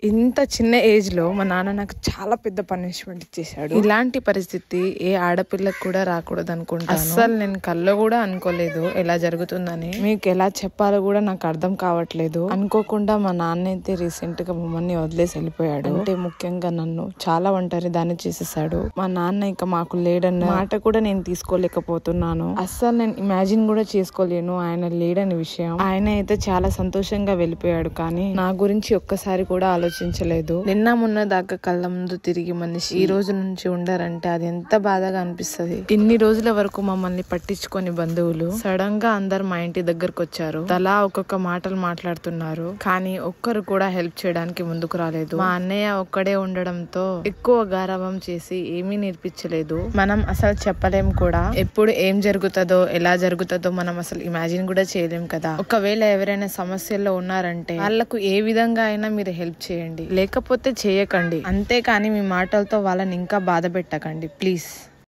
ఇంత చిన్న ఏజ్ లో మా నాన్న నాకు చాలా పెద్ద పనిష్మెంట్ ఇచ్చేసాడు. ఇలాంటి పరిస్థితి ఏ ఆడపిల్లకు కూడా రాకూడదు అనుకుంటా. అస్సలు నేను కల్లో కూడా అనుకోలేదు ఎలా జరుగుతుందని. మీకు ఎలా చెప్పాలో కూడా నాకు అర్థం కావట్లేదు. అనుకోకుండా మా నాన్న అయితే రీసెంట్ గా మమ్మల్ని వదిలేసి వెళ్ళిపోయాడు. అంటే ముఖ్యంగా నన్ను చాలా ఒంటరి దాన్ని చేసేసాడు. మా నాన్న ఇక మాకు లేడన్న మాట కూడా నేను తీసుకోలేకపోతున్నాను. అస్సలు నేను ఇమాజిన్ కూడా చేసుకోలేను ఆయన లేడని విషయం. ఆయన అయితే చాలా సంతోషంగా వెళ్ళిపోయాడు. కానీ నా గురించి ఒక్కసారి కూడా ఆలోచించలేదు. నిన్న మొన్న దాకా కళ్ళ ముందు తిరిగి మనిషి ఈ రోజు నుంచి ఉండరంటే అది ఎంత బాధగా అనిపిస్తుంది. ఇన్ని రోజుల వరకు మమ్మల్ని పట్టించుకొని బంధువులు సడన్ గా అందరు మా ఇంటి దగ్గరకు వచ్చారు. తలా ఒక్కొక్క మాటలు మాట్లాడుతున్నారు. కానీ ఒక్కరు కూడా హెల్ప్ చేయడానికి ముందుకు రాలేదు. మా అన్నయ్య ఒక్కడే ఉండడంతో ఎక్కువ గారాబం చేసి ఏమీ నేర్పించలేదు. మనం అసలు చెప్పలేం కూడా. ఎప్పుడు ఏం జరుగుతుందో ఎలా జరుగుతుందో మనం అసలు ఇమాజిన్ కూడా చేయలేం కదా. ఒకవేళ ఎవరైనా సమస్యల్లో ఉన్నారంటే వాళ్ళకు ఏ విధంగా అయినా మీరు హెల్ప్ చేయండి, లేకపోతే చేయకండి. అంతేకాని మీ మాటలతో వాళ్ళని ఇంకా బాధ పెట్టకండి ప్లీజ్.